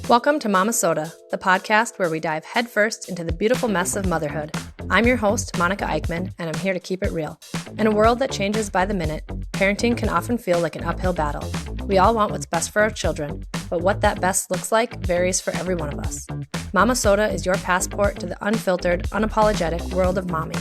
Welcome to Momma-sota, the podcast where we dive headfirst into the beautiful mess of motherhood. I'm your host, Monica Eickman, and I'm here to keep it real. In a world that changes by the minute, parenting can often feel like an uphill battle. We all want what's best for our children, but what that best looks like varies for every one of us. Momma-sota is your passport to the unfiltered, unapologetic world of mommy.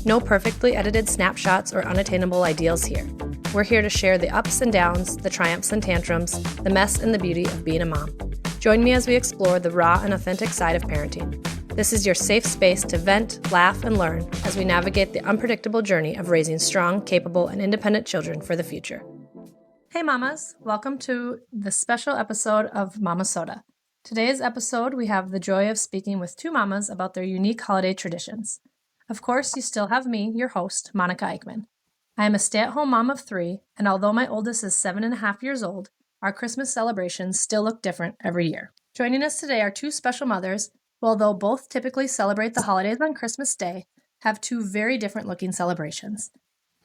No perfectly edited snapshots or unattainable ideals here. We're here to share the ups and downs, the triumphs and tantrums, the mess and the beauty of being a mom. Join me as we explore the raw and authentic side of parenting. This is your safe space to vent, laugh, and learn as we navigate the unpredictable journey of raising strong, capable, and independent children for the future. Hey mamas, welcome to the special episode of Momma-sota. Today's episode, we have the joy of speaking with two mamas about their unique holiday traditions. Of course, you still have me, your host, Monica Eickman. I am a stay-at-home mom of 3, and although my oldest is 7.5 years old, our Christmas celebrations still look different every year. Joining us today are two special mothers who, although both typically celebrate the holidays on Christmas Day, have two very different looking celebrations.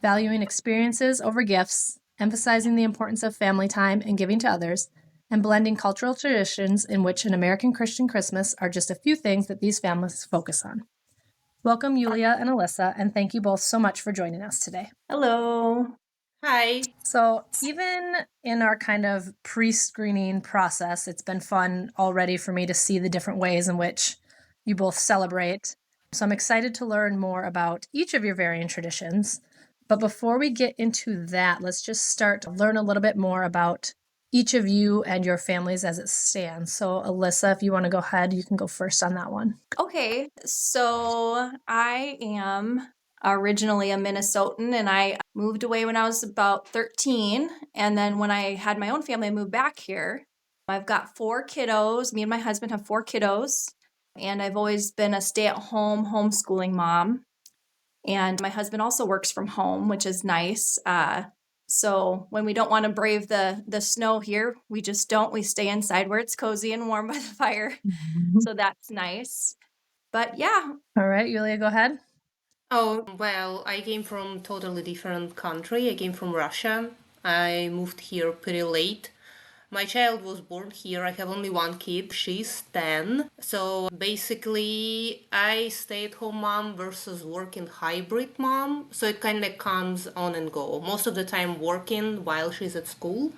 Valuing experiences over gifts, emphasizing the importance of family time and giving to others, and blending cultural traditions in which an American Christian Christmas are just a few things that these families focus on. Welcome, Yulia and Alyssa, and thank you both so much for joining us today. Hello. Hi. So even in our kind of pre-screening process, it's been fun already for me to see the different ways in which you both celebrate. So I'm excited to learn more about each of your varying traditions. But before we get into that, let's just start to learn a little bit more about each of you and your families as it stands. So Alyssa, if you want to go ahead, you can go first on that one. Okay, so I am originally a Minnesotan, and I moved away when I was about 13. And then when I had my own family, I moved back here. I've got 4 kiddos. Me and my husband have 4 kiddos. And I've always been a stay-at-home homeschooling mom. And my husband also works from home, which is nice. So when we don't want to brave the snow here, we just don't. We stay inside where it's cozy and warm by the fire. So that's nice. But yeah. All right, Yulia, go ahead. Oh, well, I came from totally different country. I came from Russia. I moved here pretty late. My child was born here. I have only one kid. She's 10. So basically, I stay-at-home mom versus working hybrid mom. So it kind of comes on and go. Most of the time working while she's at school.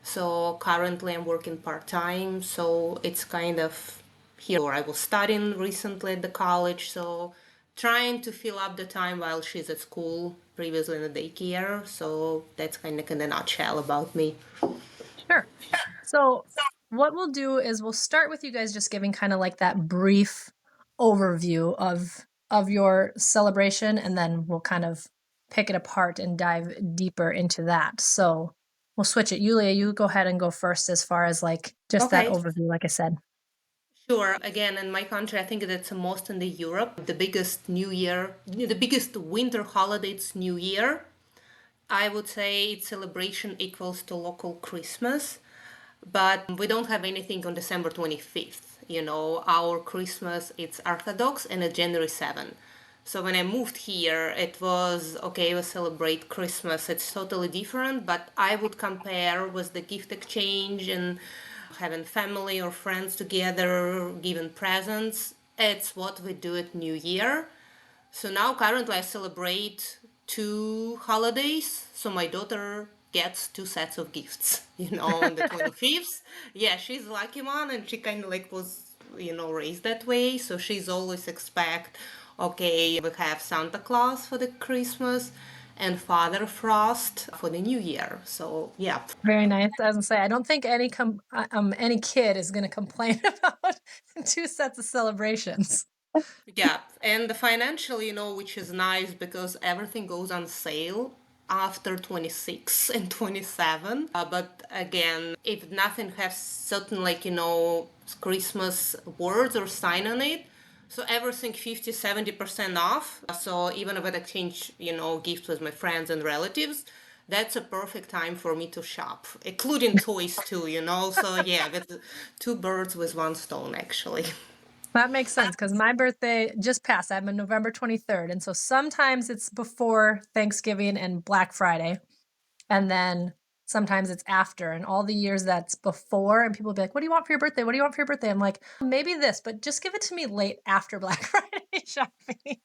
So currently I'm working part-time. So it's kind of here. I was studying recently at the college. So trying to fill up the time while she's at school, previously in the daycare. So that's kind of in a nutshell about me. Sure. So what we'll do is we'll start with you guys just giving kind of like that brief overview of your celebration, and then we'll kind of pick it apart and dive deeper into that. So we'll switch it. Yulia, you go ahead and go first as far as like just that Okay. overview, like I said. Sure. Again, in my country, I think that's the most in the Europe. The biggest New Year, the biggest winter holiday, it's New Year. I would say its celebration equals to local Christmas, but we don't have anything on December 25th. You know, our Christmas, it's Orthodox and it's January 7th. So when I moved here, it was, okay, we celebrate Christmas. It's totally different, but I would compare with the gift exchange and having family or friends together, giving presents. It's what we do at New Year. So now currently I celebrate 2 holidays. So my daughter gets 2 sets of gifts, on the 25th. Yeah, she's a lucky one and she kind of like was, raised that way. So she's always expect, okay, we have Santa Claus for the Christmas and Father Frost for the New Year. So yeah. Very nice. As I say, I don't think any kid is going to complain about 2 sets of celebrations. Yeah, and the financial, which is nice because everything goes on sale after 26 and 27. But again, if nothing has certain Christmas words or sign on it, so everything 50-70% off. So even if I exchange, gifts with my friends and relatives, that's a perfect time for me to shop, including toys too, So yeah, that's 2 birds with 1 stone actually. That makes sense because my birthday just passed. I'm on November 23rd. And so sometimes it's before Thanksgiving and Black Friday. And then sometimes it's after, and all the years that's before, and people will be like, what do you want for your birthday? What do you want for your birthday? I'm like, maybe this, but just give it to me late after Black Friday shopping.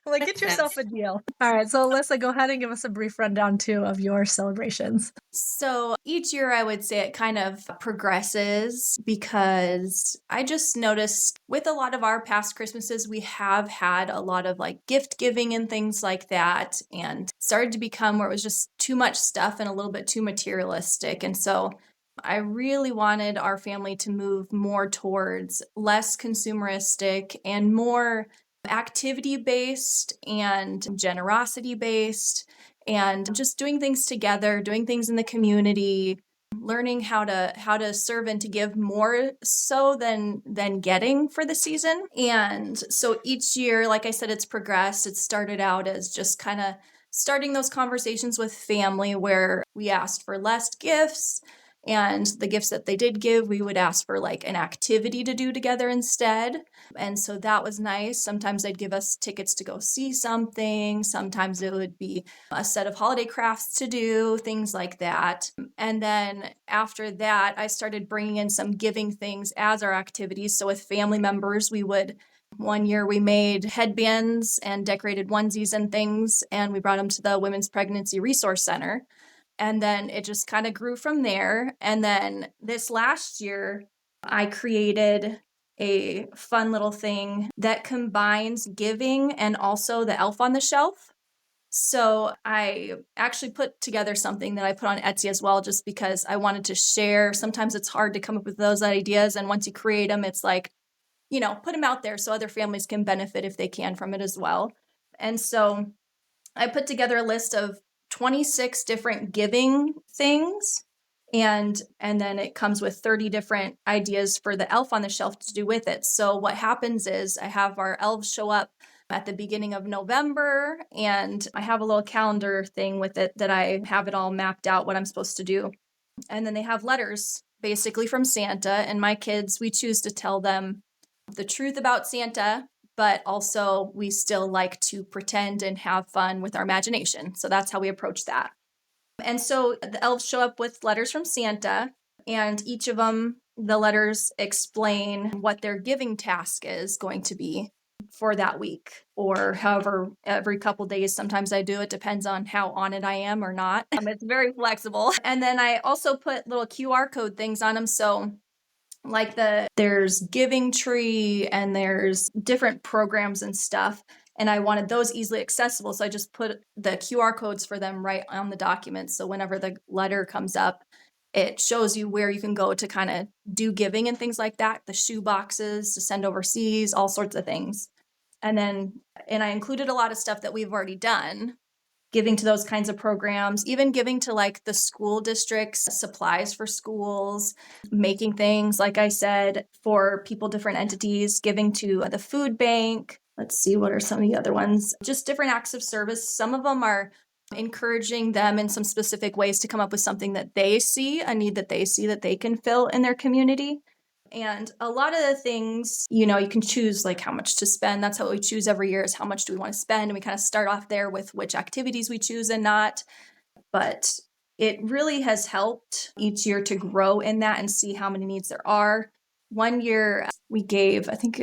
I'm like, get Makes yourself a sense. deal. All right. So Alyssa, go ahead and give us a brief rundown too of your celebrations. So each year, I would say it kind of progresses because I just noticed with a lot of our past Christmases, we have had a lot of like gift giving and things like that, and started to become where it was just too much stuff and a little bit too materialistic. And so I really wanted our family to move more towards less consumeristic and more activity based and generosity based, and just doing things together, doing things in the community, learning how to serve and to give more so than getting for the season. And so each year, like I said, it's progressed. It started out as just kind of starting those conversations with family where we asked for less gifts, and the gifts that they did give, we would ask for like an activity to do together instead. And so that was nice. Sometimes they'd give us tickets to go see something. Sometimes it would be a set of holiday crafts to do, things like that. And then after that, I started bringing in some giving things as our activities. So with family members, one year we made headbands and decorated onesies and things, and we brought them to the Women's Pregnancy Resource Center. And then it just kind of grew from there. And then this last year, I created a fun little thing that combines giving and also the elf on the shelf. So I actually put together something that I put on Etsy as well, just because I wanted to share. Sometimes it's hard to come up with those ideas. And once you create them, it's like, put them out there so other families can benefit if they can from it as well. And so I put together a list of 26 different giving things. And then it comes with 30 different ideas for the elf on the shelf to do with it. So what happens is I have our elves show up at the beginning of November, and I have a little calendar thing with it that I have it all mapped out what I'm supposed to do. And then they have letters basically from Santa, and my kids, we choose to tell them the truth about Santa, but also we still like to pretend and have fun with our imagination. So that's how we approach that. And so the elves show up with letters from Santa, and each of them, the letters explain what their giving task is going to be for that week, or however, every couple days. Sometimes I do. It depends on how on it I am or not. It's very flexible. And then I also put little QR code things on them. So like there's Giving Tree and there's different programs and stuff. And I wanted those easily accessible. So I just put the QR codes for them right on the document. So whenever the letter comes up, it shows you where you can go to kind of do giving and things like that. The shoe boxes to send overseas, all sorts of things. And I included a lot of stuff that we've already done, giving to those kinds of programs, even giving to like the school districts, supplies for schools, making things, like I said, for people, different entities, giving to the food bank. Let's see, what are some of the other ones? Just different acts of service. Some of them are encouraging them in some specific ways to come up with something that they see, a need that they see that they can fill in their community. And a lot of the things, you can choose like how much to spend. That's how we choose every year, is how much do we want to spend. And we kind of start off there with which activities we choose and not. But it really has helped each year to grow in that and see how many needs there are. One year we gave, I can't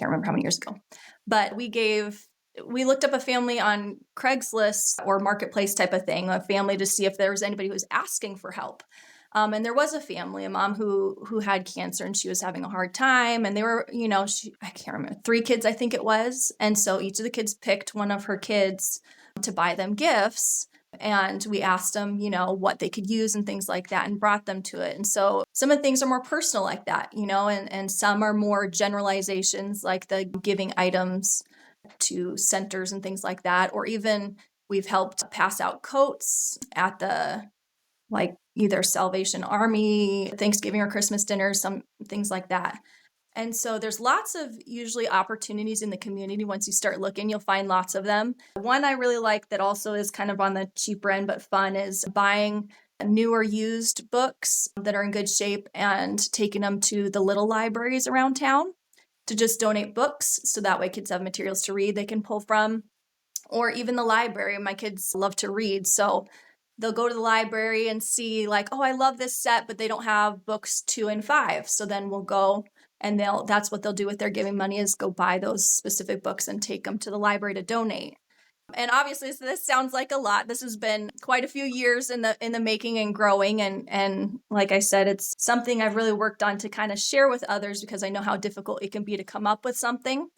remember how many years ago, but we looked up a family on Craigslist or Marketplace type of thing, a family, to see if there was anybody who was asking for help. And there was a family, a mom who had cancer, and she was having a hard time. And they were, I can't remember, 3 kids, I think it was. And so each of the kids picked one of her kids to buy them gifts. And we asked them, what they could use and things like that, and brought them to it. And so some of the things are more personal like that, and some are more generalizations, like the giving items to centers and things like that. Or even we've helped pass out coats at the, like, either Salvation Army, Thanksgiving or Christmas dinners, some things like that. And so there's lots of usually opportunities in the community. Once you start looking, you'll find lots of them. One I really like that also is kind of on the cheaper end but fun is buying new or used books that are in good shape and taking them to the little libraries around town to just donate books. So that way kids have materials to read they can pull from, or even the library. My kids love to read. So they'll go to the library and see like, oh, I love this set, but they don't have books 2 and 5. So then we'll go and that's what they'll do with their giving money, is go buy those specific books and take them to the library to donate. And obviously, so this sounds like a lot. This has been quite a few years in the making and growing. And like I said, it's something I've really worked on to kind of share with others, because I know how difficult it can be to come up with something.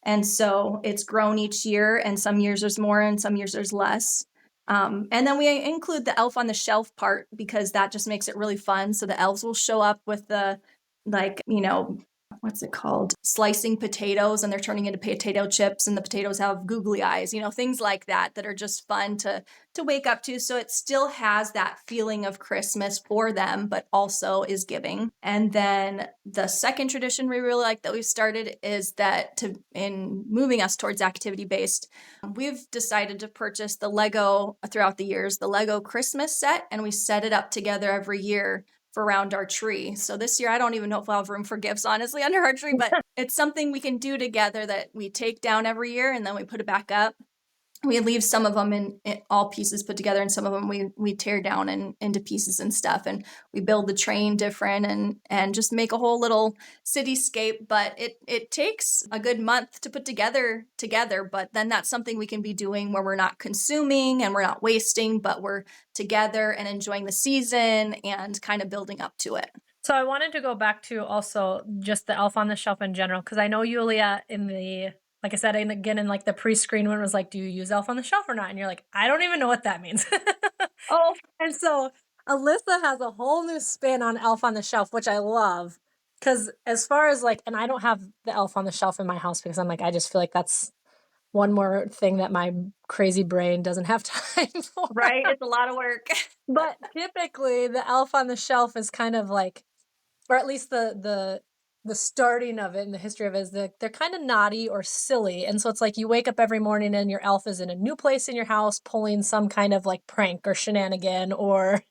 And so it's grown each year, and some years there's more and some years there's less. And then we include the elf on the shelf part, because that just makes it really fun. So the elves will show up with the, like, what's it called? Slicing potatoes, and they're turning into potato chips, and the potatoes have googly eyes, things like that are just fun to wake up to. So it still has that feeling of Christmas for them, but also is giving. And then the second tradition we really like that we've started is that in moving us towards activity-based, we've decided to purchase the Lego throughout the years, the Lego Christmas set, and we set it up together every year around our tree. So this year, I don't even know if we'll have room for gifts, honestly, under our tree, but it's something we can do together that we take down every year and then we put it back up. We leave some of them in all pieces put together, and some of them we tear down into pieces and stuff, and we build the train different and just make a whole little cityscape. But it takes a good month to put together, but then that's something we can be doing where we're not consuming and we're not wasting, but we're together and enjoying the season and kind of building up to it. So I wanted to go back to also just the elf on the shelf in general, because I know Yulia like I said, and again, in like the pre-screen one was like, do you use elf on the shelf or not? And you're like, I don't even know what that means. Oh, and so Alyssa has a whole new spin on elf on the shelf, which I love. Because as far as like, and I don't have the elf on the shelf in my house, because I'm like, I just feel like that's one more thing that my crazy brain doesn't have time for. Right. It's a lot of work. But typically the elf on the shelf is kind of like, or at least the starting of it and the history of it is they're kind of naughty or silly. And so it's like you wake up every morning and your elf is in a new place in your house pulling some kind of like prank or shenanigan or,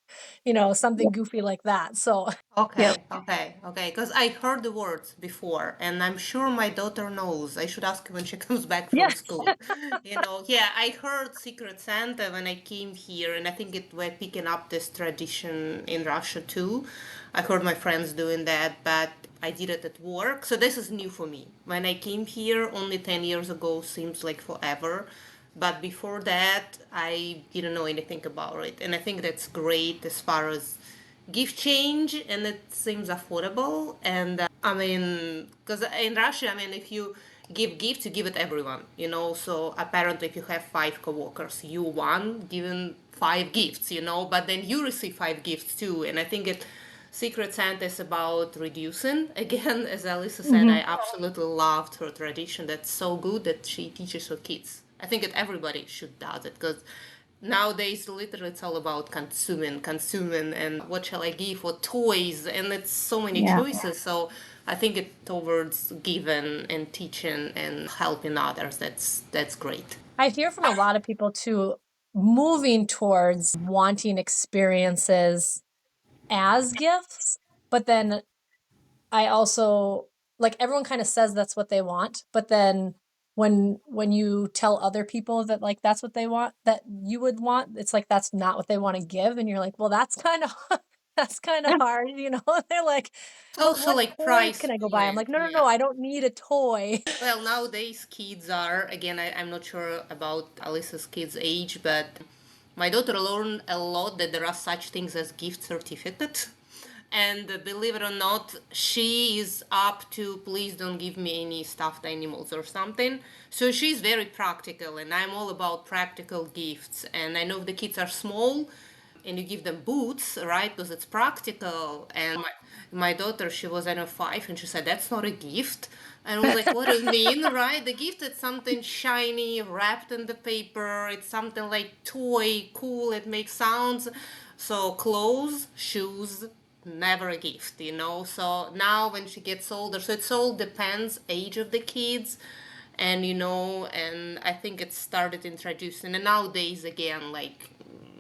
something goofy like that. So Okay, okay. Because I heard the words before, and I'm sure my daughter knows. I should ask her when she comes back from yeah. school. Yeah, I heard Secret Santa when I came here, and I think we're picking up this tradition in Russia too. I heard my friends doing that, but I did it at work. So this is new for me. When I came here only 10 years ago, seems like forever. But before that, I didn't know anything about it. And I think that's great as far as gift change, and it seems affordable. And I mean, because in Russia, I mean, if you give gifts, you give it everyone, so apparently if you have 5 coworkers, you won given 5 gifts, but then you receive 5 gifts too. And I think Secret Santa is about reducing. Again, as Alyssa said, I absolutely loved her tradition. That's so good that she teaches her kids. I think that everybody should do it, because nowadays literally it's all about consuming, and what shall I give, what toys, and it's so many choices. So I think it towards giving and teaching and helping others, that's great. I hear from a lot of people too, moving towards wanting experiences as gifts, but then I also like everyone kind of says that's what they want, but then when you tell other people that like that's what they want, that you would want, it's like that's not what they want to give, and you're like, well, that's kind of that's kind of hard, They're like, It's well, also what like toys price can I go buy? I'm like, point. no, Yeah. I don't need a toy. Well, nowadays kids are, again, I'm not sure about Alyssa's kids' age, but my daughter learned a lot that there are such things as gift certificate. And believe it or not, she is up to please don't give me any stuffed animals or something. So she's very practical, and I'm all about practical gifts. And I know if the kids are small, and you give them boots, right? Because it's practical. And my daughter, she was, I know, 5, and she said, that's not a gift. And I was like, what do you mean, right? The gift is something shiny, wrapped in the paper. It's something like toy, cool, it makes sounds. So clothes, shoes, never a gift, So now when she gets older, so it all depends age of the kids. And and I think it started introducing, and nowadays again, like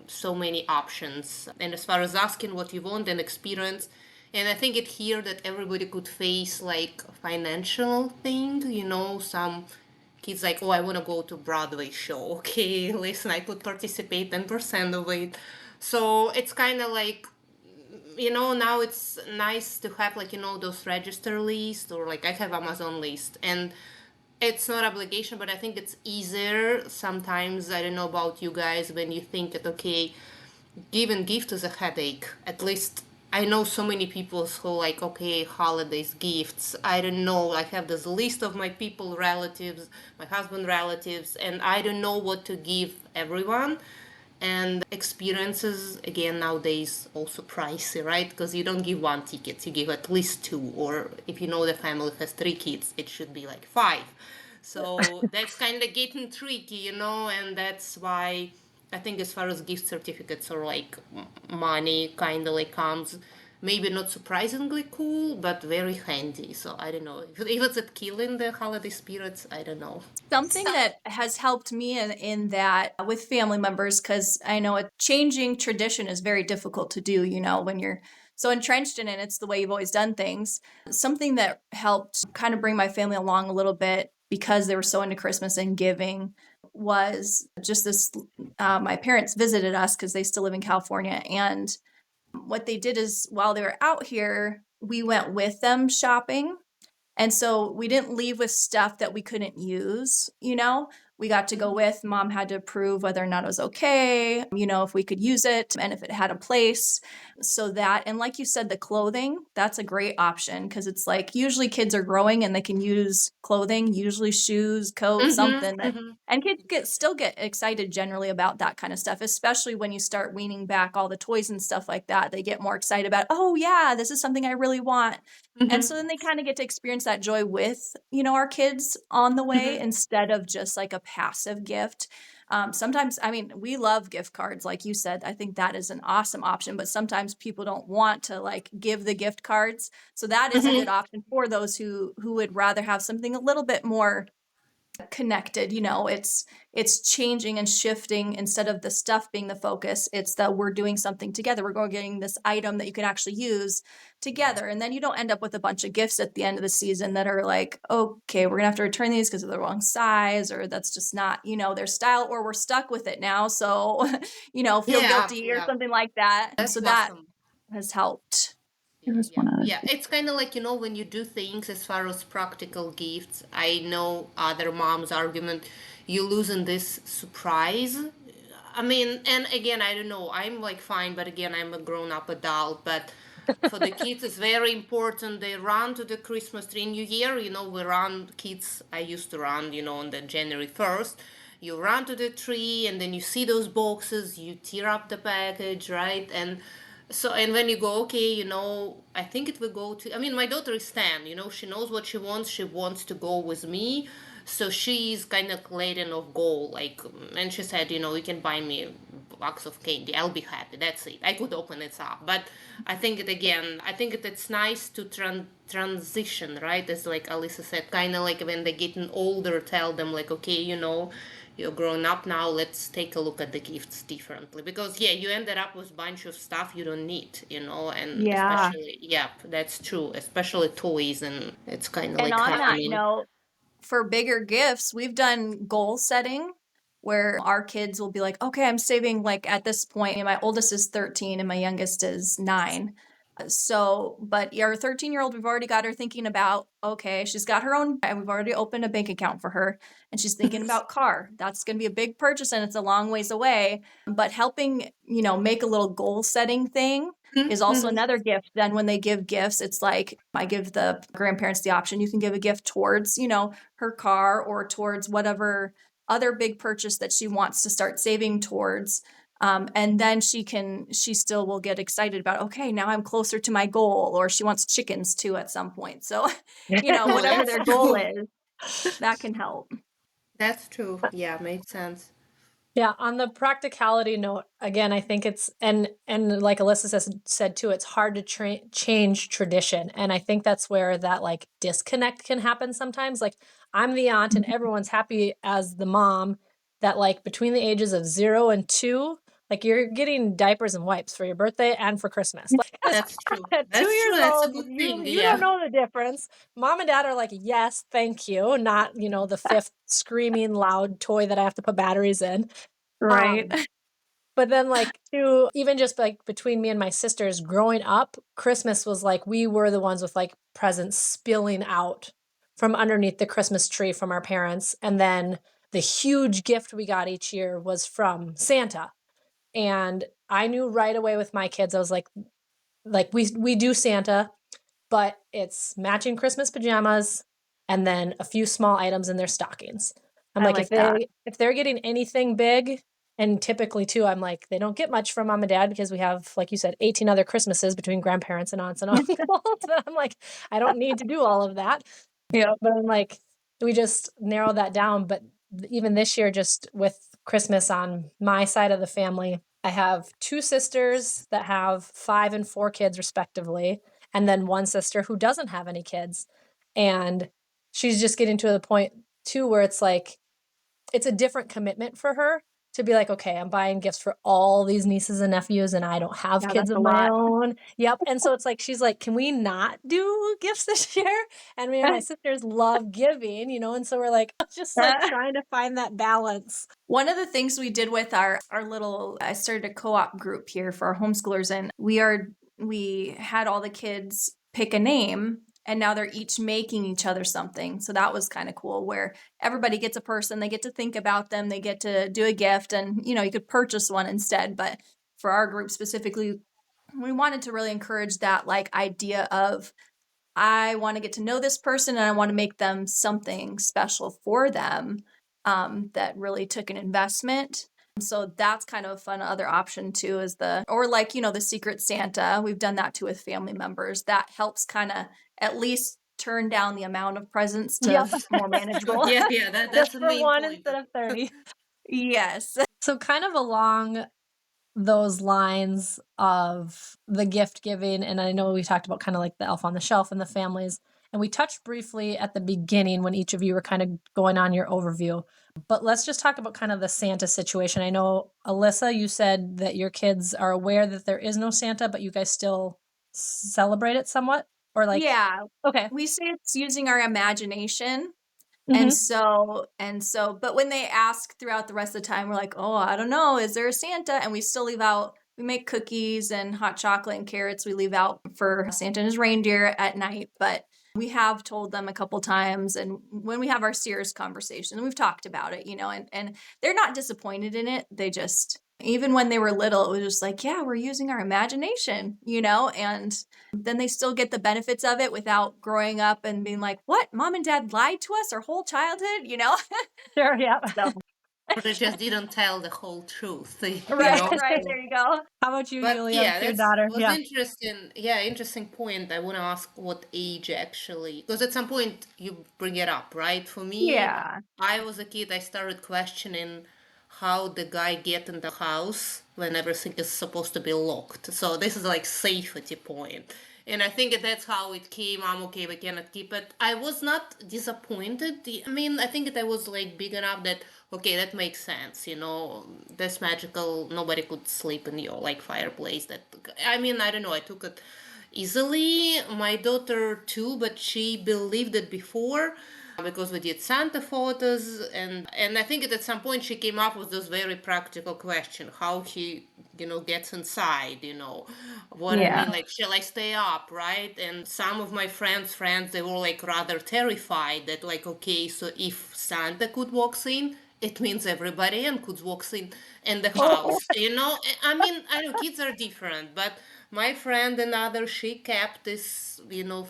so many options. And as far as asking what you want and experience, and I think it here that everybody could face like a financial thing, some kids like, oh, I want to go to Broadway show. Okay, listen, I could participate 10% of it. So it's kind of like, now it's nice to have like, those register lists, or like I have Amazon list, and it's not obligation, but I think it's easier sometimes. I don't know about you guys, when you think that, okay, giving gift is a headache. At least I know so many people who like, okay, holidays, gifts. I don't know. I have this list of my people, relatives, my husband relatives, and I don't know what to give everyone. And experiences, again, nowadays also pricey, right? Because you don't give one ticket, you give at least two. Or if you know the family has 3 kids, it should be like 5. So that's kind of getting tricky, and that's why I think as far as gift certificates or like money kind of like comes, maybe not surprisingly cool, but very handy. So I don't know if it's at killing the holiday spirits. I don't know. Something that has helped me in that with family members, because I know changing tradition is very difficult to do, when you're so entrenched in it, it's the way you've always done things. Something that helped kind of bring my family along a little bit because they were so into Christmas and giving was just this. My parents visited us because they still live in California. And what they did is while they were out here, we went with them shopping. And so we didn't leave with stuff that we couldn't use, We got to go with, mom had to approve whether or not it was okay, if we could use it and if it had a place. So that, and like you said, the clothing, that's a great option because it's like usually kids are growing and they can use clothing, usually shoes, coats, something that, and kids still get excited generally about that kind of stuff, especially when you start weaning back all the toys and stuff like that. They get more excited about, oh yeah, this is something I really want. And so then they kind of get to experience that joy with, our kids on the way instead of just like a passive gift. Sometimes, I mean, we love gift cards, like you said. I think that is an awesome option, but sometimes people don't want to like give the gift cards. So that is a good option for those who would rather have something a little bit more connected. It's changing and shifting. Instead of the stuff being the focus, it's that we're doing something together. We're going getting this item that you can actually use together, and then you don't end up with a bunch of gifts at the end of the season that are like, okay, we're gonna have to return these because of the wrong size, or that's just not their style, or we're stuck with it now, so feel guilty or something like that. And That's so that awesome. has helped. Yeah, it's kind of like, when you do things as far as practical gifts. I know other moms' argument, you losing this surprise. I mean, and again, I don't know, I'm like fine, but again, I'm a grown up adult. But for the kids, it's very important. They run to the Christmas tree. New Year, we run, kids, I used to run, on the January 1st. You run to the tree, and then you see those boxes, you tear up the package, right? And when you go, okay, I think it will go to, I mean, my daughter is 10, she knows what she wants. She wants to go with me. So she's kind of laden of goal, like, and she said, you can buy me a box of candy. I'll be happy. That's it. I could open it up. But I think it's nice to transition, right? As like Alyssa said, kind of like when they're getting older, tell them like, okay, you're grown up now, let's take a look at the gifts differently, because you ended up with a bunch of stuff you don't need, and Yeah. especially, that's true, especially toys, and it's kind of And like on that happening. note, for bigger gifts, we've done goal setting where our kids will be like, okay, I'm saving, like at this point, my oldest is 13 and my youngest is 9. So, but our 13-year-old, we've already got her thinking about, okay, she's got her own, and we've already opened a bank account for her, and she's thinking about car. That's going to be a big purchase and it's a long ways away. But helping, make a little goal setting thing is also another gift. Then when they give gifts, it's like I give the grandparents the option. You can give a gift towards, her car or towards whatever other big purchase that she wants to start saving towards. And then she still will get excited about, okay, now I'm closer to my goal, or she wants chickens too at some point. So, whatever their goal is, that can help. That's true. Yeah, makes sense. Yeah, on the practicality note, again, I think it's and like Alyssa said too, it's hard to change tradition, and I think that's where that like disconnect can happen sometimes. Like I'm the aunt, and everyone's happy as the mom that like between the ages of 0 and 2, like you're getting diapers and wipes for your birthday and for Christmas. Like That's true. at 2 That's true. years That's a old, good thing. you don't Yeah. know the difference. Mom and dad are like, yes, thank you, not the fifth screaming loud toy that I have to put batteries in. Right. But then like too, even just like between me and my sisters growing up, Christmas was like we were the ones with like presents spilling out from underneath the Christmas tree from our parents. And then the huge gift we got each year was from Santa. And I knew right away with my kids, I was like we do Santa, but it's matching Christmas pajamas and then a few small items in their stockings. I'm I like, like that. if they're getting anything big, and typically too, I'm like, they don't get much from mom and dad because we have, like you said, 18 other Christmases between grandparents and aunts and uncles. But I'm like, I don't need to do all of that. Yeah. But I'm like, we just narrow that down. But even this year, just with Christmas on my side of the family, I have two sisters that have 5 and 4 kids respectively, and then one sister who doesn't have any kids. And she's just getting to the point too where it's like it's a different commitment for her to be like, okay, I'm buying gifts for all these nieces and nephews and I don't have Yeah, kids that's of a my lot. own. Yep. And so it's like she's like, can we not do gifts this year? And me and my sisters love giving, and so we're like just like trying to find that balance. One of the things we did with our little, I started a co-op group here for our homeschoolers, and we had all the kids pick a name, and now they're each making each other something. So that was kind of cool, where everybody gets a person, they get to think about them, they get to do a gift, and you could purchase one instead. But for our group specifically, we wanted to really encourage that like idea of I want to get to know this person and I want to make them something special for them, that really took an investment. So that's kind of a fun other option too, is the Secret Santa. We've done that too with family members. That helps kind of at least turn down the amount of presents to Yep. more manageable. Yeah, that's Just the for main one point. instead of 30. Yes. So kind of along those lines of the gift giving, and I know we talked about kind of like the elf on the shelf and the families, and we touched briefly at the beginning when each of you were kind of going on your overview, but let's just talk about kind of the Santa situation. I know, Alyssa, you said that your kids are aware that there is no Santa, but you guys still celebrate it somewhat, or like, Yeah. okay. We say it's using our imagination. Mm-hmm. But when they ask throughout the rest of the time, we're like, oh, I don't know, is there a Santa? And we still leave out, we make cookies and hot chocolate and carrots. We leave out for Santa and his reindeer at night. But we have told them a couple times. And when we have our Sears conversation, we've talked about it, and they're not disappointed in it. They just, even when they were little, it was just like, yeah, we're using our imagination, and then they still get the benefits of it without growing up and being like, what? Mom and dad lied to us our whole childhood, Sure, yeah. So, Or they just didn't tell the whole truth, Right. right, there you go. How about you, But Yulia, yeah, with your that's daughter? was Yeah. interesting. Yeah, interesting point. I want to ask what age actually, because at some point you bring it up, right? For me, Yeah. I was a kid. I started questioning how the guy get in the house when everything is supposed to be locked. So this is like safety point. And I think that's how it came. I'm okay, we cannot keep it. I was not disappointed. I mean, I think that I was like big enough that, okay, that makes sense. That's magical. Nobody could sleep in your like fireplace. I mean, I don't know. I took it easily. My daughter too, but she believed it before because we did Santa photos, and I think at some point she came up with this very practical question: how he gets inside, what I Yeah. mean, like, shall I stay up, right? And some of my friends, they were like rather terrified that, like, okay, so if Santa could walk in, it means everybody and could walk in the Oh, house. I mean, I know kids are different, but my friend and other, she kept this,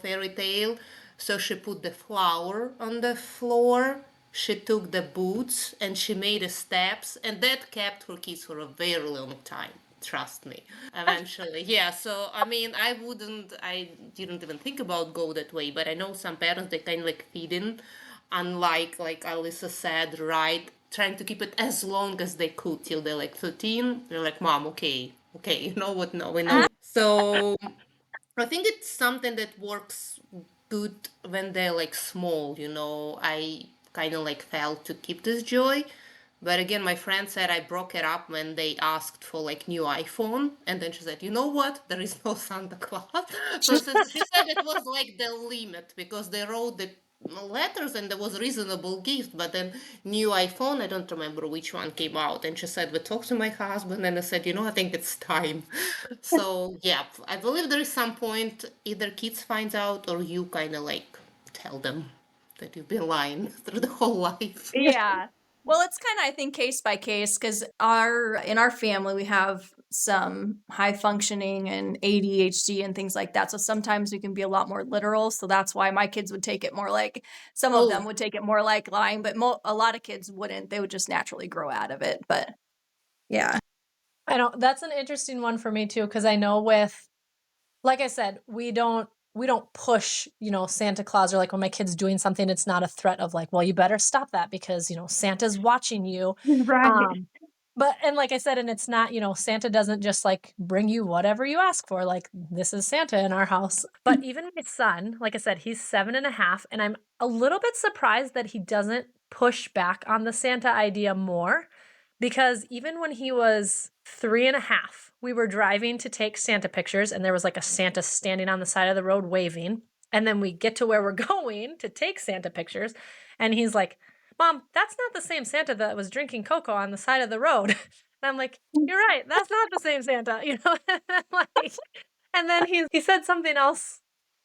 fairy tale. So she put the flour on the floor, she took the boots, and she made the steps, and that kept her kids for a very long time. Trust me. Eventually, yeah. So I mean, I didn't even think about go that way, but I know some parents they kind of like feed in, unlike like Alyssa said, right? Trying to keep it as long as they could till they're like 13. They're like, Mom, okay, you know what? No, we know. So I think it's something that works good when they're like small, I kind of like felt to keep this joy. But again, my friend said I broke it up when they asked for like new iPhone. And then she said, you know what? There is no Santa Claus. So she said it was like the limit because they wrote that letters, and there was a reasonable gift. But then new iPhone, I don't remember which one came out, and she said, we talked to my husband, and I said, I think it's time. So yeah, I believe there is some point either kids finds out or you kind of like tell them that you've been lying through the whole life. Yeah. Well, it's kind of, I think, case by case, because in our family, we have some high functioning and ADHD and things like that. So sometimes we can be a lot more literal. So that's why my kids would take it more like, some of them Oh, would take it more like lying, but a lot of kids wouldn't. They would just naturally grow out of it. But yeah. That's an interesting one for me too, because I know like I said, we don't push, Santa Claus, or like when my kid's doing something, it's not a threat of like, well, you better stop that because, Santa's watching you. Right. And like I said, and it's not, Santa doesn't just like bring you whatever you ask for. Like, this is Santa in our house. But even my son, like I said, he's 7.5, and I'm a little bit surprised that he doesn't push back on the Santa idea more. Because even when he was 3.5, we were driving to take Santa pictures, and there was like a Santa standing on the side of the road waving. And then we get to where we're going to take Santa pictures, and he's like, Mom, that's not the same Santa that was drinking cocoa on the side of the road. And I'm like, you're right, that's not the same Santa, like, and then he said something else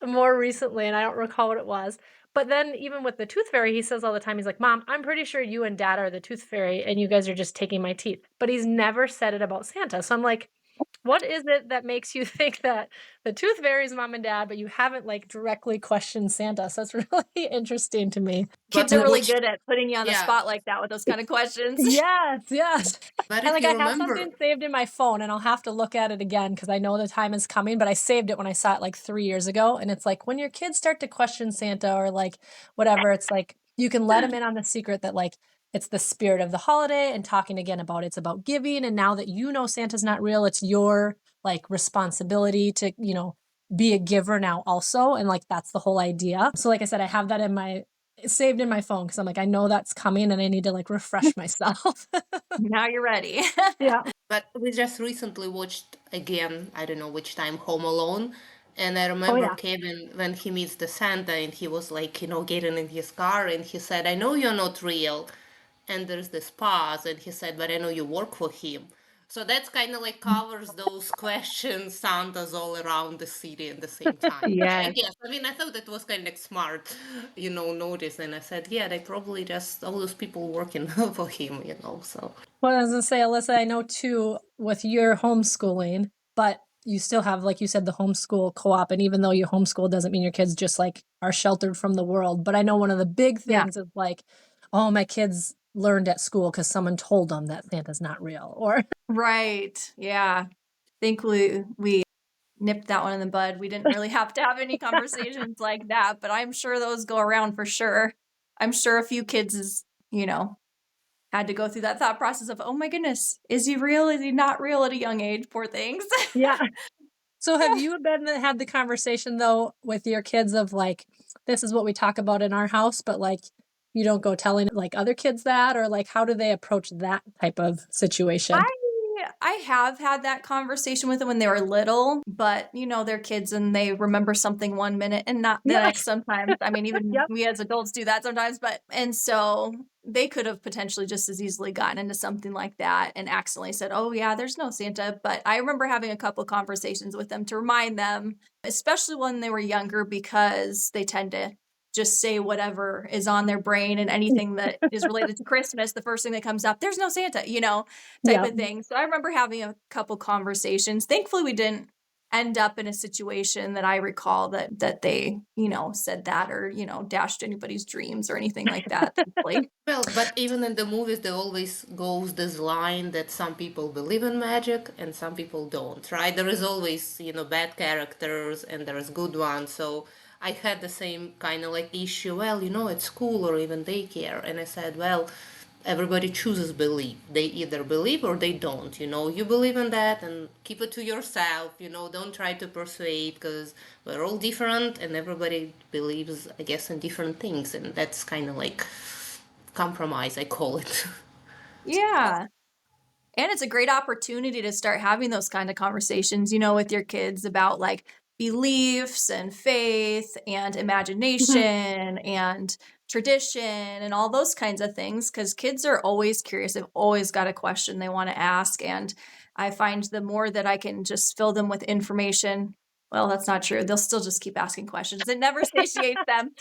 more recently, and I don't recall what it was. But then even with the tooth fairy, he says all the time, he's like, Mom, I'm pretty sure you and Dad are the tooth fairy and you guys are just taking my teeth. But he's never said it about Santa. So I'm like, what is it that makes you think that the tooth fairy is Mom and Dad, but you haven't like directly questioned Santa? So it's really interesting to me. Kids but are really which, good at putting you on the yeah, spot like that with those kind of questions. Yes, yes. but And if like you I have something remember, saved in my phone, and I'll have to look at it again because I know the time is coming, but I saved it when I saw it like 3 years ago. And it's like when your kids start to question Santa or like whatever, it's like you can let them in on the secret that like it's the spirit of the holiday, and talking again about it's about giving. And now that Santa's not real, it's your like responsibility to, be a giver now also. And like that's the whole idea. So like I said, I have that saved in my phone because I'm like, I know that's coming and I need to like refresh myself. Now you're ready. Yeah. but we just recently watched again, I don't know which time, Home Alone. And I Oh remember yeah. Kevin when he meets the Santa and he was like, getting in his car and he said, I know you're not real. And there's this pause and he said, but I know you work for him. So that's kind of like covers those questions Santas all around the city at the same time. I Yes. guess. I mean, I thought that was kind of smart, notice. And I said, yeah, they probably just all those people working for him, so. Well, I was gonna say, Alyssa, I know too with your homeschooling, but you still have, like you said, the homeschool co-op. And even though you homeschool doesn't mean your kids just like are sheltered from the world. But I know one of the big Yeah. things is like, oh, my kids learned at school because someone told them that Santa's not real. Or Right. Yeah. I think we nipped that one in the bud. We didn't really have to have any conversations like that, but I'm sure those go around for sure. I'm sure a few kids had to go through that thought process of, oh my goodness, is he real? Is he not real at a young age? Poor things. yeah. So have you had the conversation though with your kids of like, this is what we talk about in our house, but like you don't go telling like other kids that, or like how do they approach that type of situation? I have had that conversation with them when they were little, but they're kids and they remember something one minute and not the Yeah. next sometimes. I mean, even Yep. we as adults do that sometimes, and so they could have potentially just as easily gotten into something like that and accidentally said, oh yeah, there's no Santa. But I remember having a couple of conversations with them to remind them, especially when they were younger, because they tend to just say whatever is on their brain, and anything that is related to Christmas, the first thing that comes up, there's no Santa, type Yeah. of thing. So I remember having a couple conversations. Thankfully, we didn't end up in a situation that I recall that they, said that, or, dashed anybody's dreams or anything like that. Thankfully. Well, but even in the movies, there always goes this line that some people believe in magic and some people don't, right? There is always, bad characters and there's good ones. So I had the same kind of like issue, well, at school or even daycare. And I said, well, everybody chooses belief. They either believe or they don't. You believe in that and keep it to yourself. Don't try to persuade because we're all different and everybody believes, I guess, in different things. And that's kind of like compromise, I call it. Yeah. And it's a great opportunity to start having those kind of conversations, with your kids about like beliefs and faith and imagination and tradition and all those kinds of things, because kids are always curious. They've always got a question they want to ask. And I find the more that I can just fill them with information, well, that's not true. They'll still just keep asking questions. It never satiates them,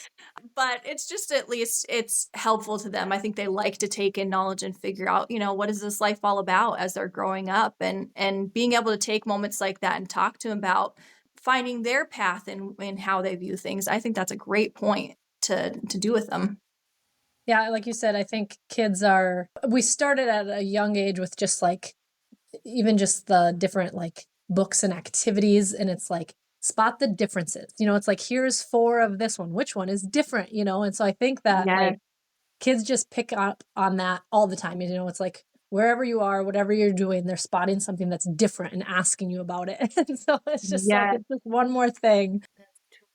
but it's just, at least it's helpful to them. I think they like to take in knowledge and figure out, what is this life all about as they're growing up, and being able to take moments like that and talk to them about finding their path in how they view things. I think that's a great point to do with them. Yeah, like you said, I think we started at a young age with just like, even just the different like books and activities, and it's like, spot the differences. It's like, here's 4 of this one. Which one is different? And so I think that like kids just pick up on that all the time. It's like, wherever you are, whatever you're doing, they're spotting something that's different and asking you about it. And so it's just like, it's just one more thing. That's true.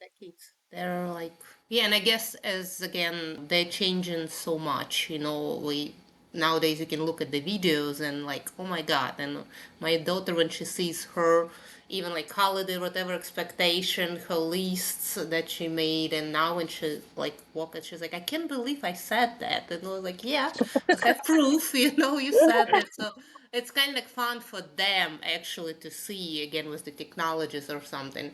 The kids, they're like, yeah, and I guess as again, they're changing so much. We nowadays you can look at the videos and like, oh my God. And my daughter, when she sees her, even like holiday, whatever expectation, her lists that she made, and now when she like walk it, she's like, I can't believe I said that. And I was like, yeah, I have proof, you said that. So it's kind of like fun for them actually to see again with the technologies or something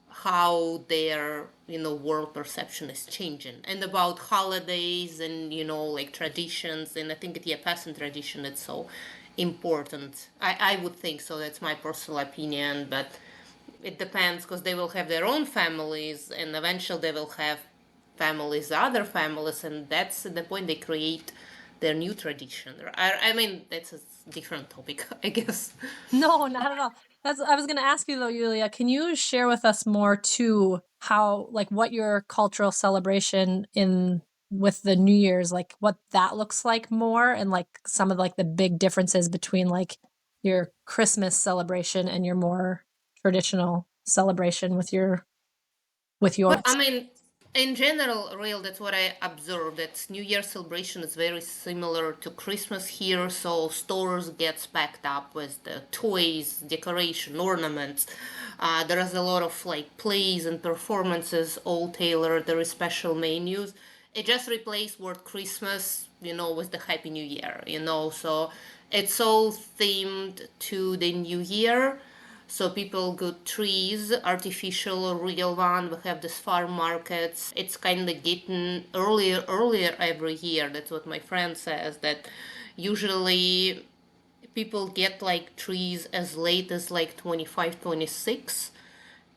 how their world perception is changing, and about holidays and like traditions. And I think the Pasan tradition, it's so important. I would think so. That's my personal opinion, but it depends, because they will have their own families, and eventually they will have other families, and that's the point they create their new tradition. I mean, that's a different topic, I guess. No, not at all. I was going to ask you though, Yulia, can you share with us more too, how, like, what your cultural celebration with the New Year's, like what that looks like more, and like some of like the big differences between like your Christmas celebration and your more traditional celebration with yours? Well, I mean, in general, real, that's what I observed. That New Year celebration is very similar to Christmas here. So stores get packed up with the toys, decoration, ornaments. There is a lot of like plays and performances, all tailored. There is special menus. It just replaced word Christmas, with the Happy New Year. So it's all themed to the New Year. So people got trees, artificial or real one. We have these farm markets. It's kind of getting earlier every year. That's what my friend says, that usually people get like trees as late as like 25, 26,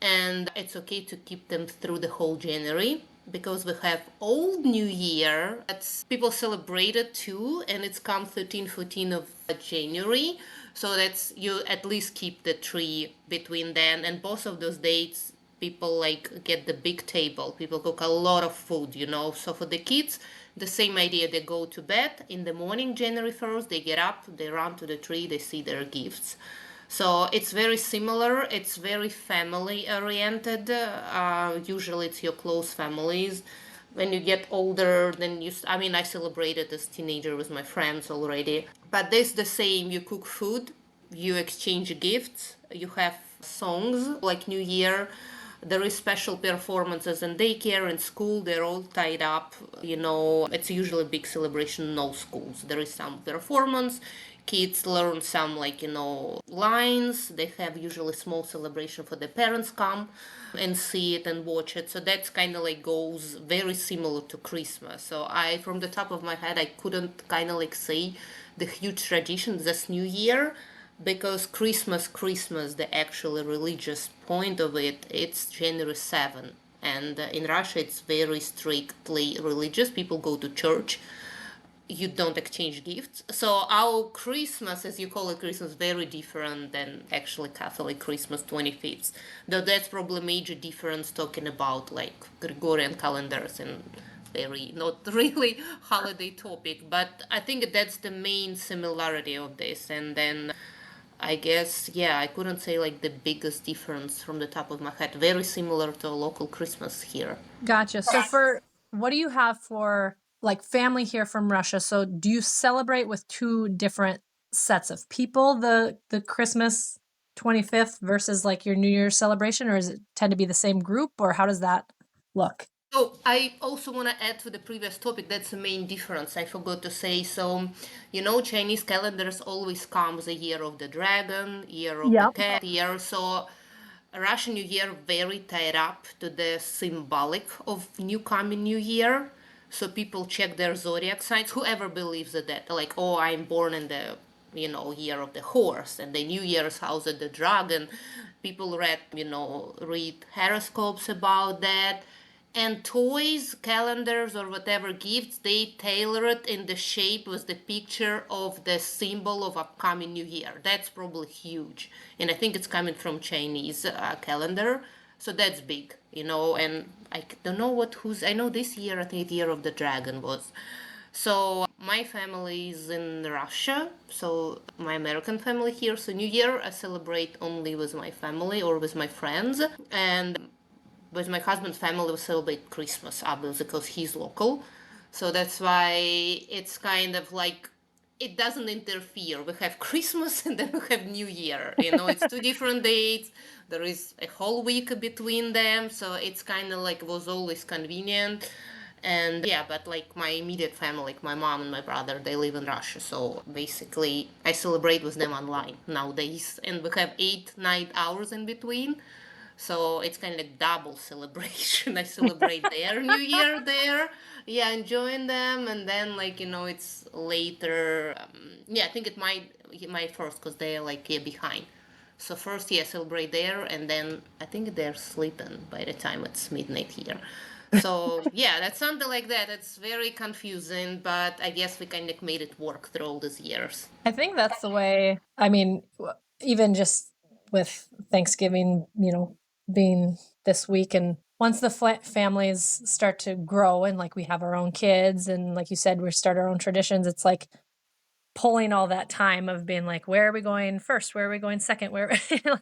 and it's okay to keep them through the whole January, because we have Old New Year that's people celebrate it too, and it's come 13, 14 of January. So that's, you at least keep the tree between then, and both of those dates people like get the big table. People cook a lot of food. So for the kids, the same idea. They go to bed in the morning, January 1st, they get up, they run to the tree, they see their gifts. So it's very similar. It's very family oriented. Usually it's your close families. When you get older, then I mean, I celebrated as teenager with my friends already. But this the same. You cook food, you exchange gifts, you have songs like New Year. There is special performances in daycare and school. They're all tied up. It's usually a big celebration in all schools. There is some performance. Kids learn some lines. They have usually small celebration for the parents come and see it and watch it. So that's kind of like goes very similar to Christmas. So from the top of my head, I couldn't kind of like say the huge tradition this New Year, because Christmas, the actual religious point of it, it's January 7th. And in Russia, it's very strictly religious. People go to church. You don't exchange gifts. So our Christmas, as you call it, Christmas, very different than actually Catholic Christmas 25th. Though that's probably a major difference talking about like Gregorian calendars and very not really holiday topic. But I think that's the main similarity of this. And then I guess, yeah, I couldn't say like the biggest difference from the top of my head. Very similar to a local Christmas here. Gotcha. So what do you have for like family here from Russia? So do you celebrate with 2 different sets of people, the Christmas 25th versus like your New Year's celebration, or does it tend to be the same group, or how does that look? Oh, I also want to add to the previous topic, that's the main difference. I forgot to say. So, Chinese calendars always comes a year of the dragon, year of the Yep. cat, year. So, Russian New Year very tied up to the symbolic of new coming New Year. So people check their zodiac signs. Whoever believes that, like, oh, I'm born in the year of the horse, and the New Year's house of the dragon. People read horoscopes about that, and toys, calendars, or whatever gifts, they tailor it in the shape with the picture of the symbol of upcoming New Year. That's probably huge, and I think it's coming from Chinese calendar, so that's big, And I don't know I know this year I think Year of the Dragon was. So my family is in Russia, so my American family here. So New Year I celebrate only with my family or with my friends, and with my husband's family we celebrate Christmas obviously because he's local. So that's why it's kind of like it doesn't interfere. We have Christmas and then we have New Year. It's two different dates. There is a whole week between them, so it's kind of like was always convenient. And yeah, but like my immediate family, like my mom and my brother, they live in Russia. So basically, I celebrate with them online nowadays, and we have 8-9 hours in between. So it's kind of like double celebration. I celebrate their New Year there, yeah, enjoying them, and then it's later. Yeah, I think it might first because they're like behind. So first, yeah, celebrate there, and then I think they're sleeping by the time it's midnight here. So yeah, that's something like that. It's very confusing, but I guess we kind of made it work through all these years. I think that's the way, I mean, even just with Thanksgiving, being this week, and once the families start to grow and like we have our own kids and like you said, we start our own traditions, it's like pulling all that time of being like, where are we going first? Where are we going second? Where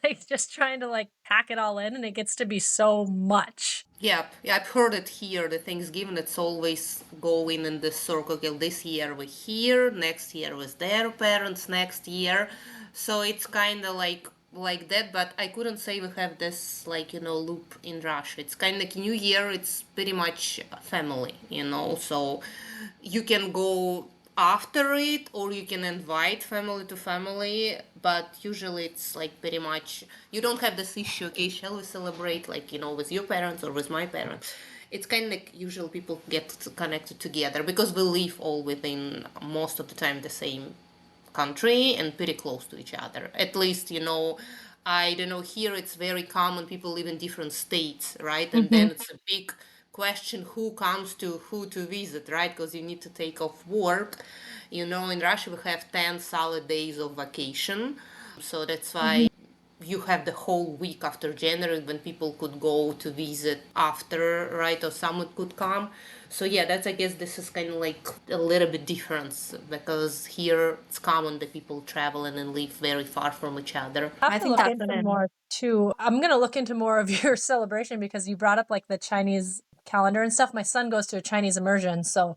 like just trying to like pack it all in, and it gets to be so much. Yeah, I've heard it here. The Thanksgiving, it's always going in the circle. Okay, this year we're here, next year with their parents, next year. So it's kind of like that. But I couldn't say we have this loop in Russia. It's kind of like New Year. It's pretty much family. So you can go after it or you can invite family to family, but usually it's like pretty much you don't have this issue, okay, shall we celebrate with your parents or with my parents. It's kind of like usually people get connected together because we live all within most of the time the same country and pretty close to each other. At least, I don't know, here it's very common people live in different states, right? And then it's a big question who comes to who to visit, right? Because you need to take off work. In Russia we have 10 solid days of vacation. So that's why you have the whole week after January when people could go to visit after, right? Or someone could come. So yeah, I guess this is kind of like a little bit difference because here it's common that people travel and live very far from each other. I have I to think look that's into more too. I'm going to look into more of your celebration because you brought up like the Chinese calendar and stuff. My son goes to a Chinese immersion, so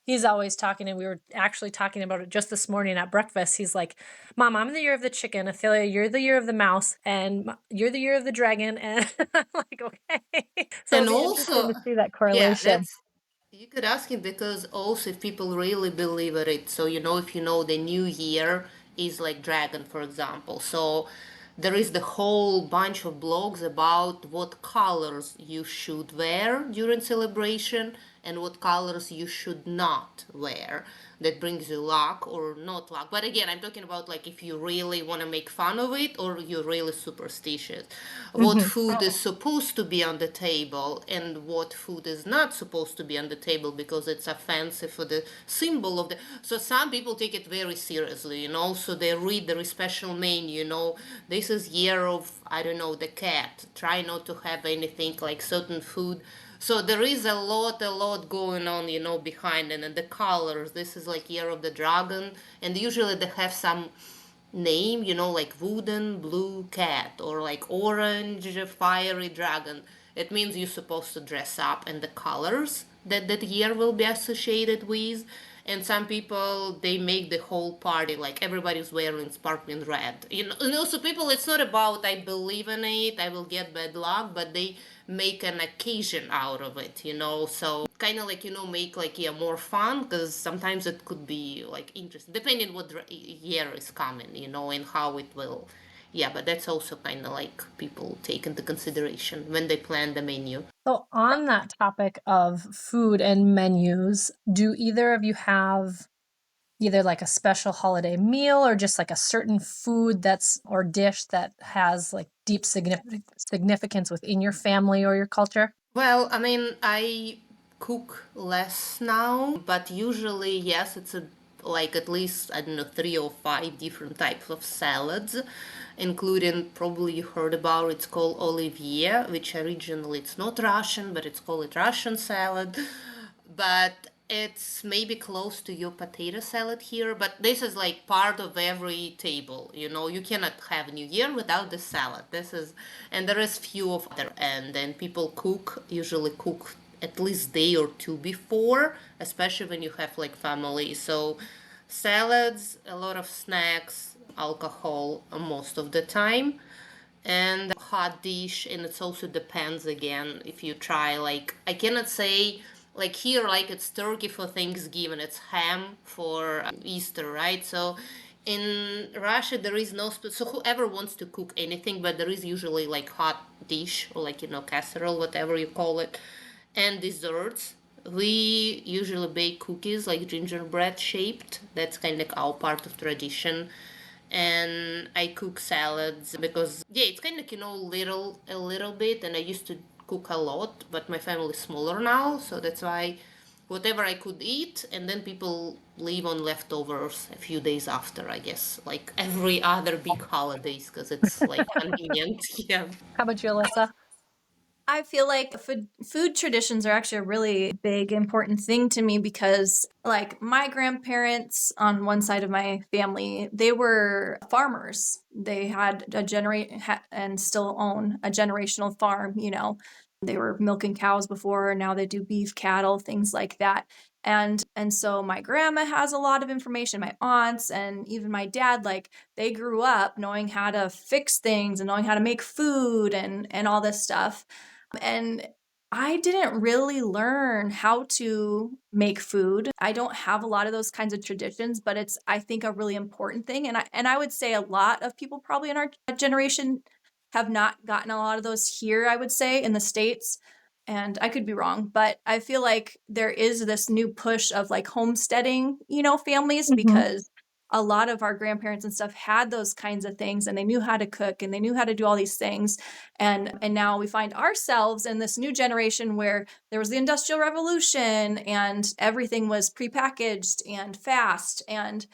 he's always talking, and we were actually talking about it just this morning at breakfast. He's like, Mom, I'm the year of the chicken. Ophelia, you're the year of the mouse, and you're the year of the dragon. And I'm like, okay. So And it'll be interesting also, to see that yeah, correlation. you could ask him because also if people really believe in it, so if the new year is like dragon, for example, so there is the whole bunch of blogs about what colors you should wear during celebration and what colors you should not wear that brings you luck or not luck. But again, I'm talking about like if you really want to make fun of it or you're really superstitious. What food is supposed to be on the table and what food is not supposed to be on the table because it's offensive for the symbol of the. So some people take it very seriously. So they read the special menu. This is year of, I don't know, the cat. Try not to have anything like certain food. So there is a lot going on, behind it. And the colors, this is like Year of the Dragon. And usually they have some name, like wooden blue cat or like orange fiery dragon. It means you're supposed to dress up in the colors that that year will be associated with. And some people, they make the whole party like everybody's wearing sparkling red. And also people, it's not about I believe in it, I will get bad luck, but they make an occasion out of it. So kind of like, make like, yeah, more fun, because sometimes it could be like interesting, depending what year is coming, and how it will. Yeah, but that's also kind of like people take into consideration when they plan the menu. So, on that topic of food and menus, do either of you have either like a special holiday meal or just like a certain food or dish that has like deep significance within your family or your culture? Well, I mean, I cook less now, but usually, yes, it's like at least, I don't know, 3 or 5 different types of salads, including, probably you heard about, it's called Olivier, which originally it's not Russian, but it's called it Russian salad. But it's maybe close to your potato salad here, but this is like part of every table. You cannot have New Year without the salad. And there is few of other, and then people usually cook at least day or two before, especially when you have like family. So salads, a lot of snacks, alcohol most of the time, and hot dish. And it also depends, again, if you try, like, I cannot say like here, like it's turkey for Thanksgiving, it's ham for Easter, right? So in Russia there is so whoever wants to cook anything, but there is usually like hot dish, or like, casserole, whatever you call it, and desserts. We usually bake cookies, like gingerbread shaped. That's kind of our part of tradition. And I cook salads because, yeah, it's kind of, a little bit. And I used to cook a lot, but my family is smaller now, so that's why whatever I could eat, and then people leave on leftovers a few days after, I guess, like every other big holidays, because it's like convenient. Yeah. How about you, Alyssa? I feel like food traditions are actually a really big, important thing to me because, like, my grandparents on one side of my family, they were farmers. They had and still own a generational farm. They were milking cows before, now they do beef, cattle, things like that. And so my grandma has a lot of information, my aunts, and even my dad, like, they grew up knowing how to fix things and knowing how to make food and all this stuff. And I didn't really learn how to make food. I don't have a lot of those kinds of traditions, but it's, I think, a really important thing. And I would say a lot of people probably in our generation have not gotten a lot of those here, I would say, in the States. And I could be wrong, but I feel like there is this new push of like homesteading, families, because a lot of our grandparents and stuff had those kinds of things, and they knew how to cook and they knew how to do all these things. And now we find ourselves in this new generation where there was the Industrial Revolution and everything was prepackaged and fast. And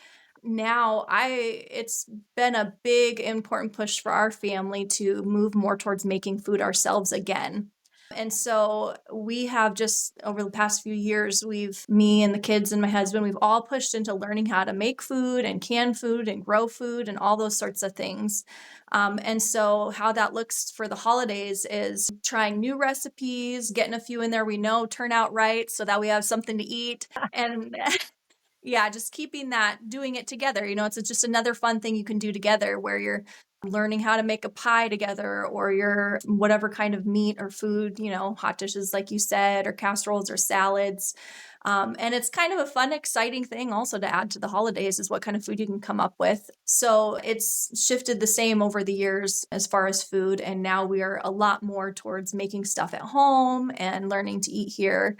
now it's been a big important push for our family to move more towards making food ourselves again. And so we have, just over the past few years, me and the kids and my husband, we've all pushed into learning how to make food and can food and grow food and all those sorts of things. And so how that looks for the holidays is trying new recipes, getting a few in there we know turn out right so that we have something to eat. And yeah, just doing it together. It's just another fun thing you can do together where you're learning how to make a pie together, or your whatever kind of meat or food, hot dishes, like you said, or casseroles or salads. And it's kind of a fun, exciting thing also to add to the holidays, is what kind of food you can come up with. So it's shifted the same over the years as far as food. And now we are a lot more towards making stuff at home and learning to eat here.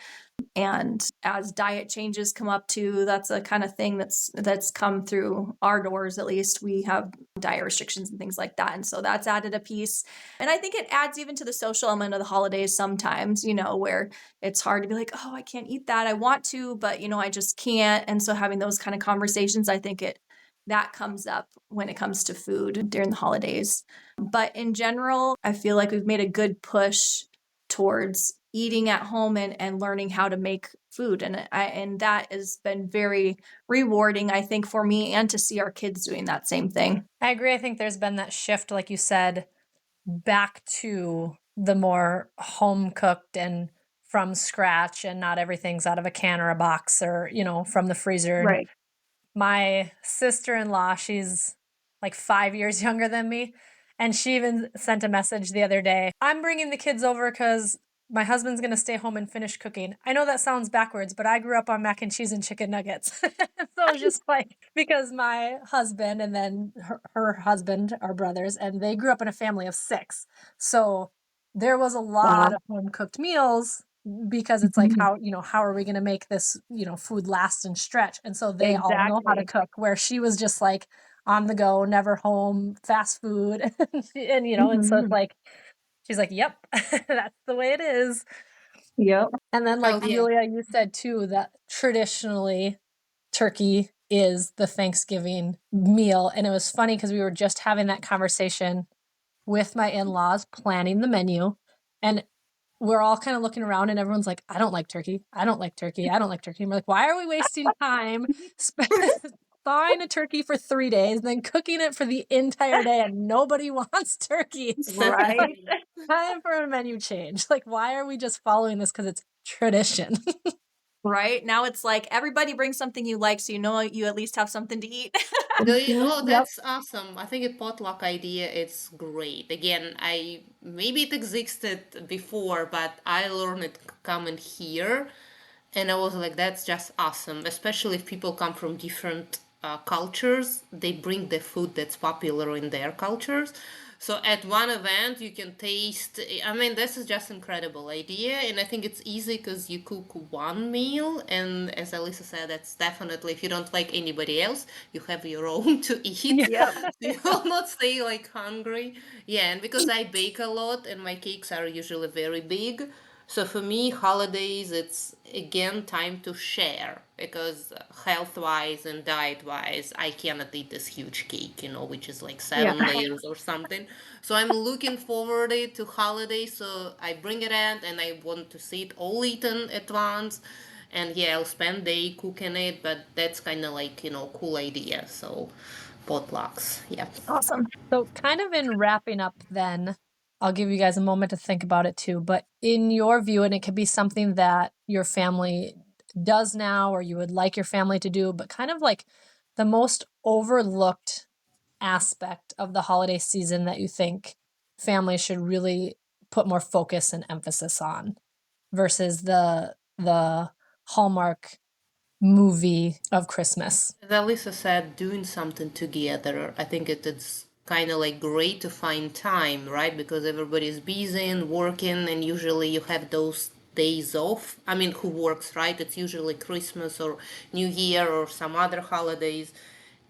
And as diet changes come up too, that's a kind of thing that's come through our doors. At least we have diet restrictions and things like that. And so that's added a piece. And I think it adds even to the social element of the holidays sometimes, where it's hard to be like, oh, I can't eat that. I want to, but I just can't. And so having those kind of conversations, I think that comes up when it comes to food during the holidays. But in general, I feel like we've made a good push towards eating at home and learning how to make food. And that has been very rewarding, I think, for me, and to see our kids doing that same thing. I agree. I think there's been that shift, like you said, back to the more home cooked and from scratch and not everything's out of a can or a box or, from the freezer. Right. My sister-in-law, she's like 5 years younger than me, and she even sent a message the other day. I'm bringing the kids over because my husband's going to stay home and finish cooking. I know that sounds backwards, but I grew up on mac and cheese and chicken nuggets. So it's just like, because my husband and then her husband are brothers, and they grew up in a family of 6. So there was a lot of home cooked meals because it's like, how are we going to make this, food last and stretch? And so they all know how to cook, where she was just like on the go, never home, fast food. And, and so it's like, she's like, yep, that's the way it is. Yep. And then like Oh, yeah. Yulia, you said too, that traditionally turkey is the Thanksgiving meal. And it was funny because we were just having that conversation with my in-laws planning the menu. And we're all kind of looking around and everyone's like, I don't like turkey. I don't like turkey. I don't like turkey. And we're like, why are we wasting time thawing a turkey for 3 days, then cooking it for the entire day, and nobody wants turkey? Right. Time for a menu change. Like, why are we just following this? Because it's tradition. Right. Now it's like everybody brings something you like, so you at least have something to eat. Oh, Yep. that's awesome. I think a potluck idea is great. Again, maybe it existed before, but I learned it coming here, and I was like, that's just awesome. Especially if people come from different cultures, they bring the food that's popular in their cultures. So at one event, you can taste. I mean, this is just incredible idea, and I think it's easy because you cook one meal, and as Alyssa said, that's definitely if you don't like anybody else, you have your own to eat. Yep. You will not stay like hungry. Yeah, and because I bake a lot, and my cakes are usually very big, so for me, holidays, it's again time to share because health-wise and diet-wise, I cannot eat this huge cake, which is like Yeah. 7 layers or something. So I'm looking forward to holidays. So I bring it in and I want to see it all eaten at once. And yeah, I'll spend day cooking it, but that's kind of like, cool idea. So potlucks, yeah. Awesome. So kind of in wrapping up then, I'll give you guys a moment to think about it too, but in your view, and it could be something that your family does now or you would like your family to do, but kind of like the most overlooked aspect of the holiday season that you think families should really put more focus and emphasis on versus the Hallmark movie of Christmas. As Alyssa said, doing something together, I think it's kind of like great to find time, right? Because everybody's busy and working, and usually you have those days off. I mean, who works, right? It's usually Christmas or New Year or some other holidays.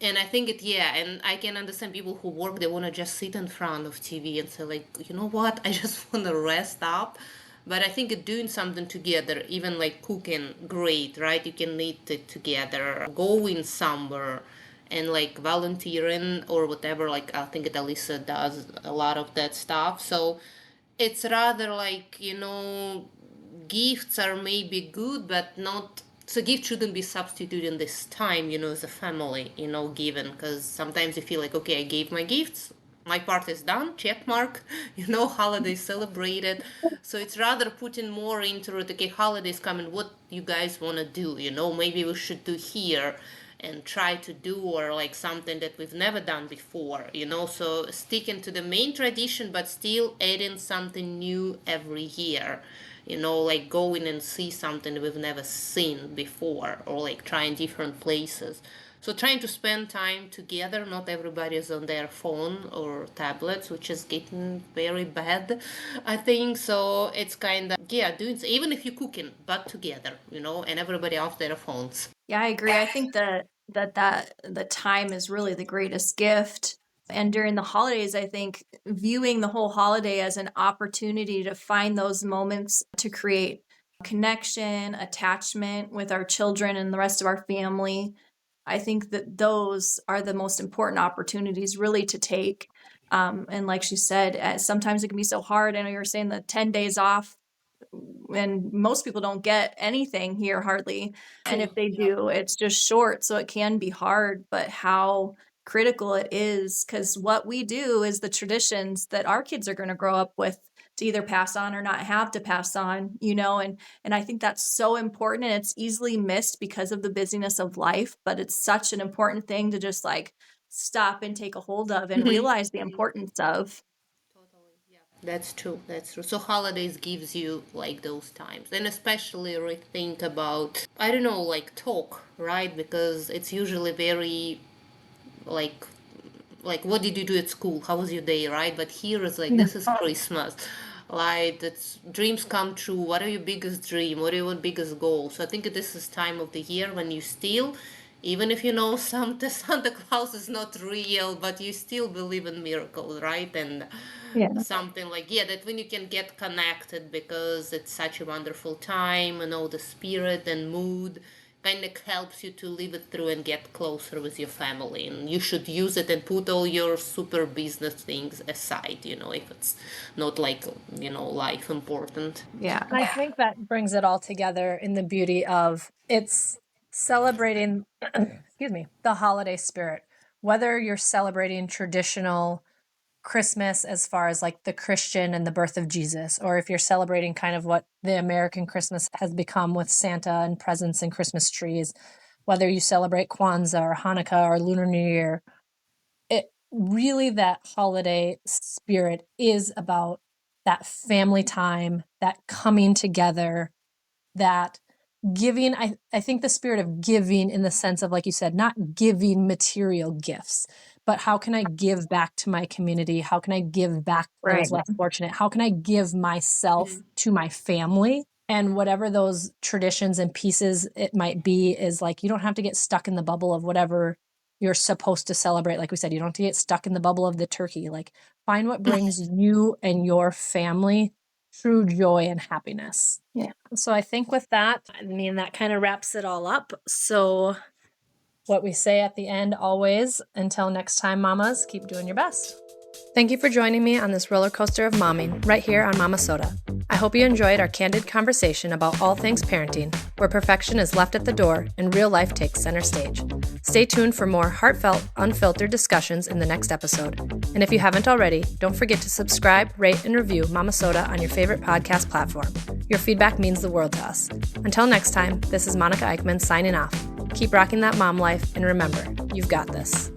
And I think yeah, and I can understand people who work, they want to just sit in front of TV and say, like, you know what, I just want to rest up. But I think doing something together, even like cooking, great, right? You can eat it together, going somewhere and like volunteering or whatever. Like, I think that Alyssa does a lot of that stuff. So it's rather like, gifts are maybe good, but not. So gift shouldn't be substituting this time, as a family, given. Because sometimes you feel like, okay, I gave my gifts, my part is done, check mark, holidays celebrated. So it's rather putting more into it, okay, holidays coming, what you guys want to do, maybe we should do here and try to do, or like something that we've never done before, so sticking to the main tradition but still adding something new every year, like going and see something we've never seen before, or like trying different places. So trying to spend time together, not everybody is on their phone or tablets, which is getting very bad, I think. So it's kind of, yeah, doing, even if you're cooking, but together, and everybody off their phones. Yeah, I agree. I think that the time is really the greatest gift. And during the holidays, I think viewing the whole holiday as an opportunity to find those moments to create connection, attachment with our children and the rest of our family. I think that those are the most important opportunities really to take. And like she said, sometimes it can be so hard. I know you were saying the 10 days off, and most people don't get anything here hardly. And if they Yeah. do, it's just short. So it can be hard, but how critical it is, because what we do is the traditions that our kids are going to grow up with to either pass on or not have to pass on, and I think that's so important, and it's easily missed because of the busyness of life, but it's such an important thing to just like stop and take a hold of and realize the importance of. Totally, yeah. That's true. That's true. So holidays gives you like those times, and especially rethink about, I don't know, like talk, right? Because it's usually very like what did you do at school, how was your day, right? But here it's like, this is Christmas, like it's dreams come true, what are your biggest dream, what are your biggest goals? So I think this is time of the year when you still, even if you know Santa Claus is not real, but you still believe in miracles, right? And Yeah. something like, yeah, that when you can get connected, because it's such a wonderful time, and all the spirit and mood kind of helps you to live it through and get closer with your family. And you should use it and put all your super business things aside, if it's not like, life important. Yeah. And I think that brings it all together in the beauty of it's celebrating, excuse me, the holiday spirit. Whether you're celebrating traditional Christmas as far as like the Christian and the birth of Jesus, or if you're celebrating kind of what the American Christmas has become with Santa and presents and Christmas trees, whether you celebrate Kwanzaa or Hanukkah or Lunar New Year, it really, that holiday spirit is about that family time, that coming together, that giving. I think the spirit of giving, in the sense of, like you said, not giving material gifts, but how can I give back to my community? How can I give back to Right. those less fortunate? How can I give myself to my family? And whatever those traditions and pieces it might be, is like, you don't have to get stuck in the bubble of whatever you're supposed to celebrate. Like we said, you don't have to get stuck in the bubble of the turkey. Like, find what brings you and your family true joy and happiness. Yeah. So I think with that, that kind of wraps it all up. So what we say at the end always, until next time, mamas, keep doing your best. Thank you for joining me on this roller coaster of momming right here on Momma-sota. I hope you enjoyed our candid conversation about all things parenting, where perfection is left at the door and real life takes center stage. Stay tuned for more heartfelt, unfiltered discussions in the next episode. And if you haven't already, don't forget to subscribe, rate, and review Momma-sota on your favorite podcast platform. Your feedback means the world to us. Until next time, this is Monica Eickman signing off. Keep rocking that mom life, and remember, you've got this.